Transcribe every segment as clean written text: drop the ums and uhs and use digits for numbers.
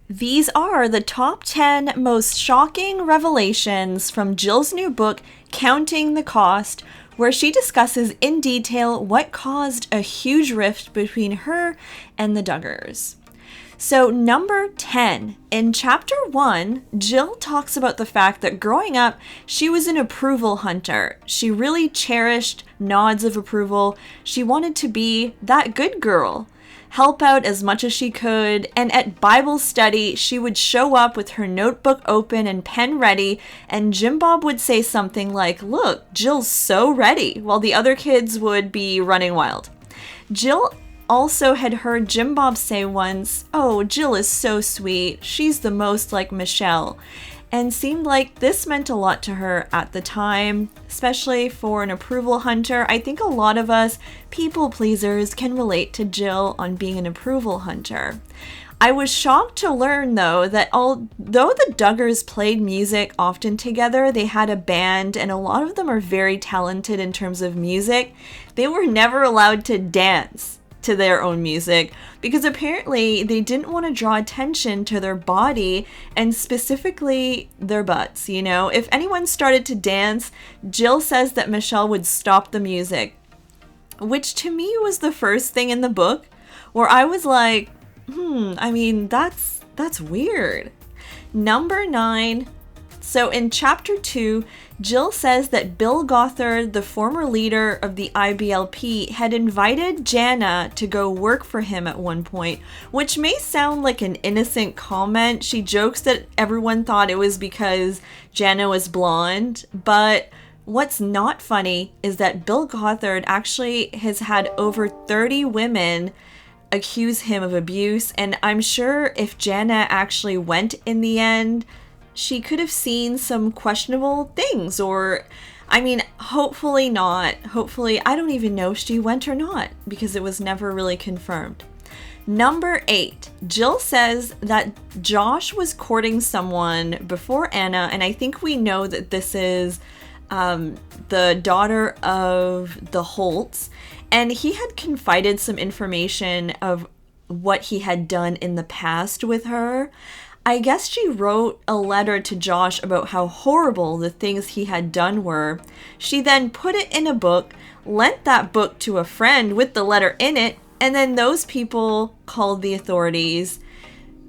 These are the top 10 most shocking revelations from Jill's new book, Counting the Cost, where she discusses in detail what caused a huge rift between her and the Duggars. So, number 10. In chapter 1, Jill talks about the fact that growing up, she was an approval hunter. She really cherished nods of approval. She wanted to be that good girl, help out as much as she could, and at Bible study, she would show up with her notebook open and pen ready, and Jim Bob would say something like, "Look, Jill's so ready," while the other kids would be running wild. Jill also had heard Jim Bob say once, "Oh, Jill is so sweet. She's the most like Michelle," and seemed like this meant a lot to her at the time, especially for an approval hunter. I think a lot of us people pleasers can relate to Jill on being an approval hunter. I was shocked to learn, though, that although the Duggars played music often together, they had a band, and a lot of them are very talented in terms of music, they were never allowed to dance to their own music because apparently they didn't want to draw attention to their body and specifically their butts. You know, if anyone started to dance, Jill says that Michelle would stop the music, which to me was the first thing in the book where I was like, that's weird. Number 9. So in chapter 2, Jill says that Bill Gothard, the former leader of the IBLP, had invited Jana to go work for him at one point, which may sound like an innocent comment. She jokes that everyone thought it was because Jana was blonde, but what's not funny is that Bill Gothard actually has had over 30 women accuse him of abuse, and I'm sure if Jana actually went in the end, she could have seen some questionable things, or, hopefully not. Hopefully, I don't even know if she went or not, because it was never really confirmed. Number 8, Jill says that Josh was courting someone before Anna, and I think we know that this is the daughter of the Holtz, and he had confided some information of what he had done in the past with her. I guess she wrote a letter to Josh about how horrible the things he had done were. She then put it in a book, lent that book to a friend with the letter in it, and then those people called the authorities.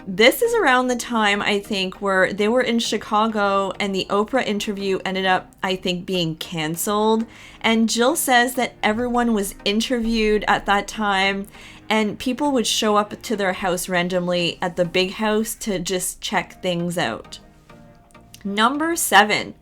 This is around the time, I think, where they were in Chicago and the Oprah interview ended up, I think, being canceled. And Jill says that everyone was interviewed at that time and people would show up to their house randomly at the big house to just check things out. Number 7.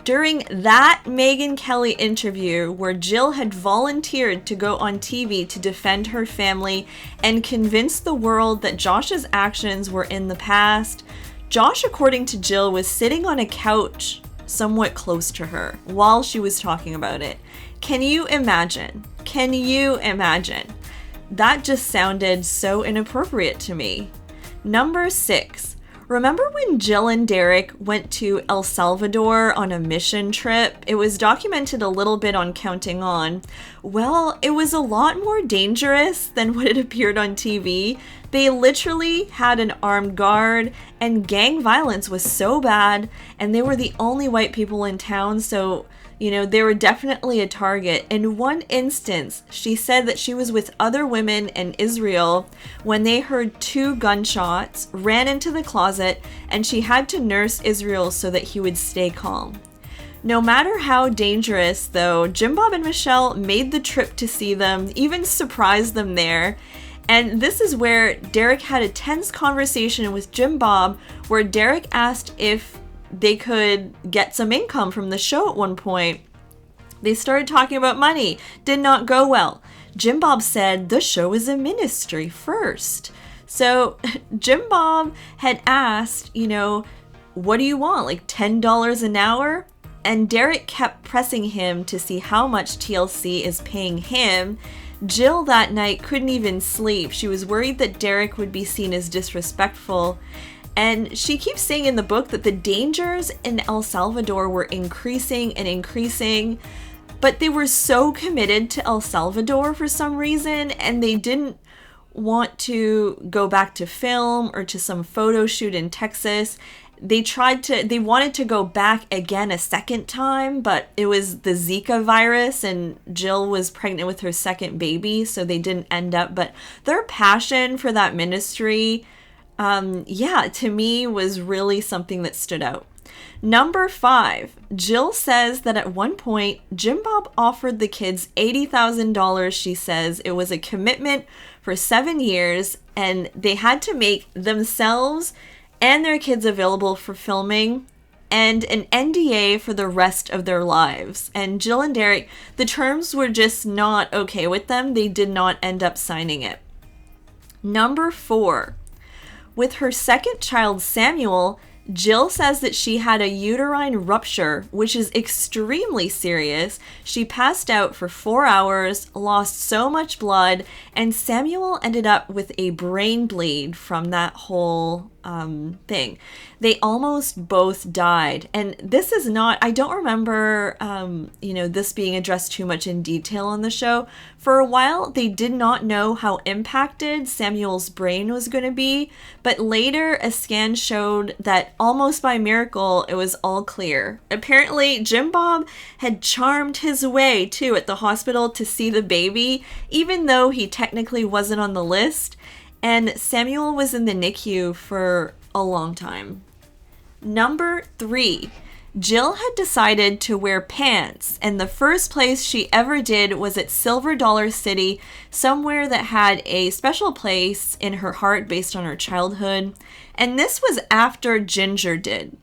During that Megyn Kelly interview where Jill had volunteered to go on TV to defend her family and convince the world that Josh's actions were in the past, Josh, according to Jill, was sitting on a couch somewhat close to her while she was talking about it. Can you imagine? Can you imagine? That just sounded so inappropriate to me. Number 6. Remember when Jill and Derek went to El Salvador on a mission trip? It was documented a little bit on Counting On. Well, it was a lot more dangerous than what it appeared on TV. They literally had an armed guard, and gang violence was so bad, and they were the only white people in town, so they were definitely a target. In one instance, she said that she was with other women in Israel when they heard 2 gunshots, ran into the closet, and she had to nurse Israel so that he would stay calm. No matter how dangerous, though, Jim Bob and Michelle made the trip to see them, even surprised them there. And this is where Derek had a tense conversation with Jim Bob, where Derek asked if they could get some income from the show at one point. They started talking about money. Did not go well. Jim Bob said the show is a ministry first. So Jim Bob had asked, what do you want? Like $10 an hour? And Derek kept pressing him to see how much TLC is paying him. Jill that night couldn't even sleep. She was worried that Derek would be seen as disrespectful. And she keeps saying in the book that the dangers in El Salvador were increasing and increasing, but they were so committed to El Salvador for some reason, and they didn't want to go back to film or to some photo shoot in Texas. They wanted to go back again a second time, but it was the Zika virus and Jill was pregnant with her second baby, so they didn't end up. But their passion for that ministry, to me was really something that stood out. Number 5, Jill says that at one point, Jim Bob offered the kids $80,000. She says it was a commitment for 7 years and they had to make themselves and their kids available for filming and an NDA for the rest of their lives. And Jill and Derek, the terms were just not okay with them. They did not end up signing it. Number 4, with her second child, Samuel, Jill says that she had a uterine rupture, which is extremely serious. She passed out for 4 hours, lost so much blood, and Samuel ended up with a brain bleed from that whole thing. They almost both died. And this is not, I don't remember, this being addressed too much in detail on the show. For a while, they did not know how impacted Samuel's brain was going to be. But later, a scan showed that almost by miracle, it was all clear. Apparently, Jim Bob had charmed his way, too, at the hospital to see the baby, even though he technically wasn't on the list. And Samuel was in the NICU for a long time. Number 3, Jill had decided to wear pants, and the first place she ever did was at Silver Dollar City, somewhere that had a special place in her heart based on her childhood. And this was after Ginger did.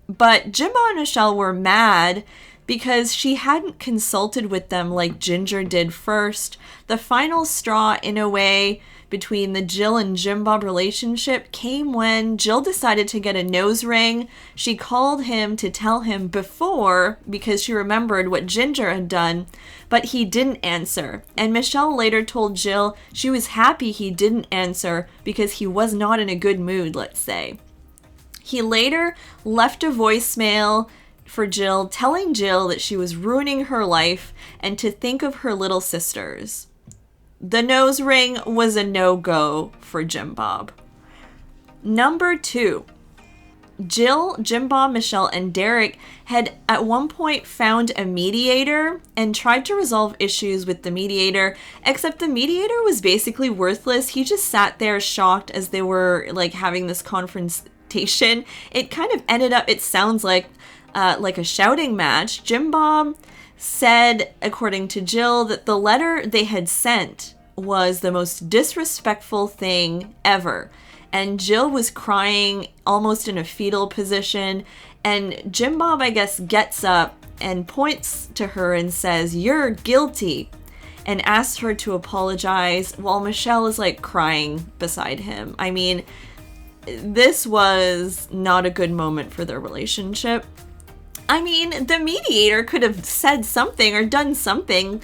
But Jimbo and Michelle were mad because she hadn't consulted with them like Ginger did first. The final straw, in a way, between the Jill and Jim Bob relationship came when Jill decided to get a nose ring. She called him to tell him before because she remembered what Ginger had done, but he didn't answer. And Michelle later told Jill she was happy he didn't answer because he was not in a good mood, let's say. He later left a voicemail for Jill, telling Jill that she was ruining her life and to think of her little sisters. The nose ring was a no-go for Jim Bob. Number 2, Jill, Jim Bob, Michelle, and Derek had at one point found a mediator and tried to resolve issues with the mediator, except the mediator was basically worthless. He just sat there shocked as they were having this confrontation. It kind of ended up, it sounds like a shouting match. Jim Bob said, according to Jill, that the letter they had sent was the most disrespectful thing ever. And Jill was crying almost in a fetal position. And Jim Bob, I guess, gets up and points to her and says, "You're guilty," and asks her to apologize while Michelle is crying beside him. I mean, this was not a good moment for their relationship. I mean, the mediator could have said something or done something.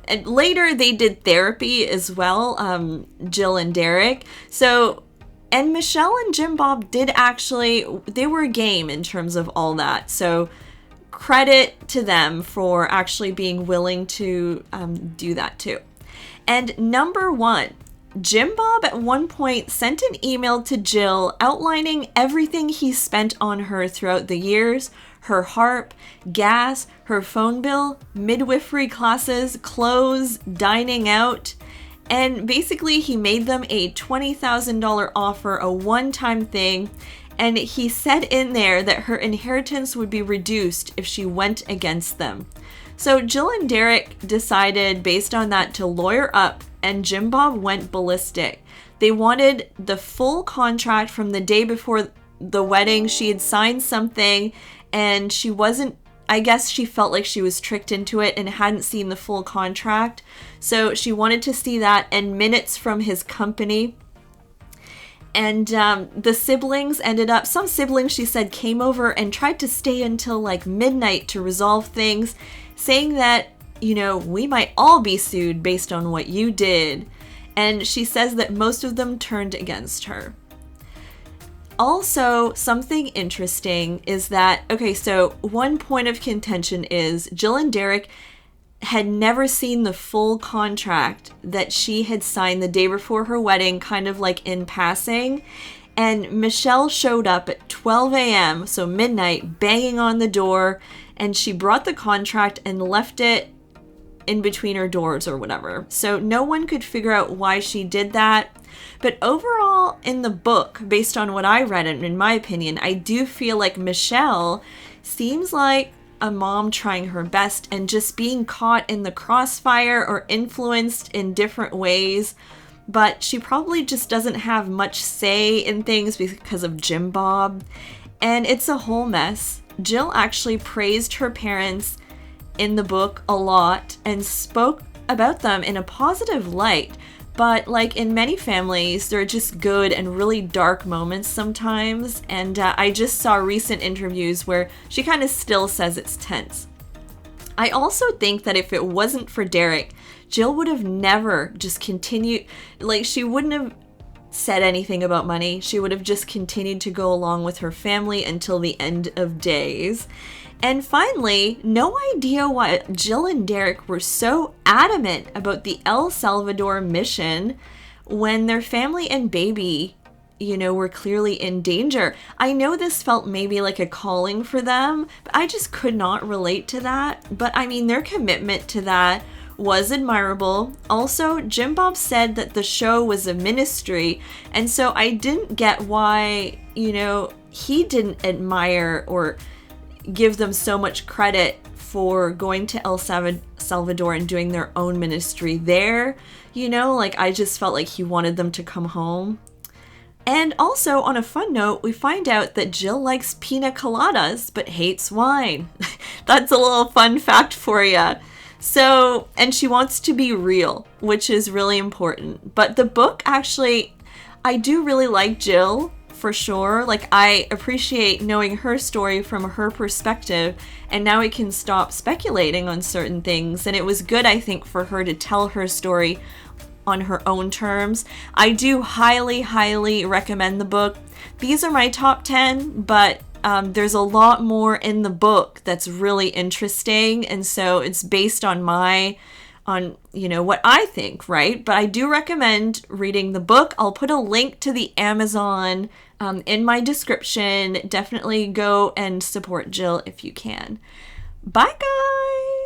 And later they did therapy as well, Jill and Derek. And Michelle and Jim Bob they were game in terms of all that. So credit to them for actually being willing to do that too. And number 1, Jim Bob at one point sent an email to Jill outlining everything he spent on her throughout the years: her harp, gas, her phone bill, midwifery classes, clothes, dining out. And basically he made them a $20,000 offer, a one-time thing. And he said in there that her inheritance would be reduced if she went against them. So Jill and Derek decided based on that to lawyer up, and Jim Bob went ballistic. They wanted the full contract from the day before the wedding. She had signed something and she wasn't, I guess she felt like she was tricked into it and hadn't seen the full contract. So she wanted to see that and minutes from his company. And the siblings some siblings, she said, came over and tried to stay until midnight to resolve things, saying that, we might all be sued based on what you did. And she says that most of them turned against her. Also, something interesting is that, so one point of contention is Jill and Derek had never seen the full contract that she had signed the day before her wedding, kind of like in passing. And Michelle showed up at 12 a.m., so midnight, banging on the door, and she brought the contract and left it in between her doors or whatever. So no one could figure out why she did that. But overall, in the book, based on what I read, and in my opinion, I do feel like Michelle seems like a mom trying her best and just being caught in the crossfire or influenced in different ways. But she probably just doesn't have much say in things because of Jim Bob. And it's a whole mess. Jill actually praised her parents in the book a lot and spoke about them in a positive light. But like in many families, they're just good and really dark moments sometimes. And I just saw recent interviews where she kind of still says it's tense. I also think that if it wasn't for Derek, Jill would have never just continued, like she wouldn't have said anything about money. She would have just continued to go along with her family until the end of days. And finally, no idea why Jill and Derek were so adamant about the El Salvador mission when their family and baby, were clearly in danger. I know this felt maybe like a calling for them, but I just could not relate to that. But I mean, their commitment to that was admirable. Also, Jim Bob said that the show was a ministry, and so I didn't get why, he didn't admire or give them so much credit for going to El Salvador and doing their own ministry there. I just felt like he wanted them to come home. And also, on a fun note, we find out that Jill likes pina coladas but hates wine. That's a little fun fact for you. So, and she wants to be real, which is really important. But the book actually, I do really like Jill. For sure. Like, I appreciate knowing her story from her perspective, and now we can stop speculating on certain things. And it was good, I think, for her to tell her story on her own terms. I do highly, highly recommend the book. These are my top 10, but there's a lot more in the book that's really interesting. And so it's based on what I think, right? But I do recommend reading the book. I'll put a link to the Amazon in my description. Definitely go and support Jill if you can. Bye, guys!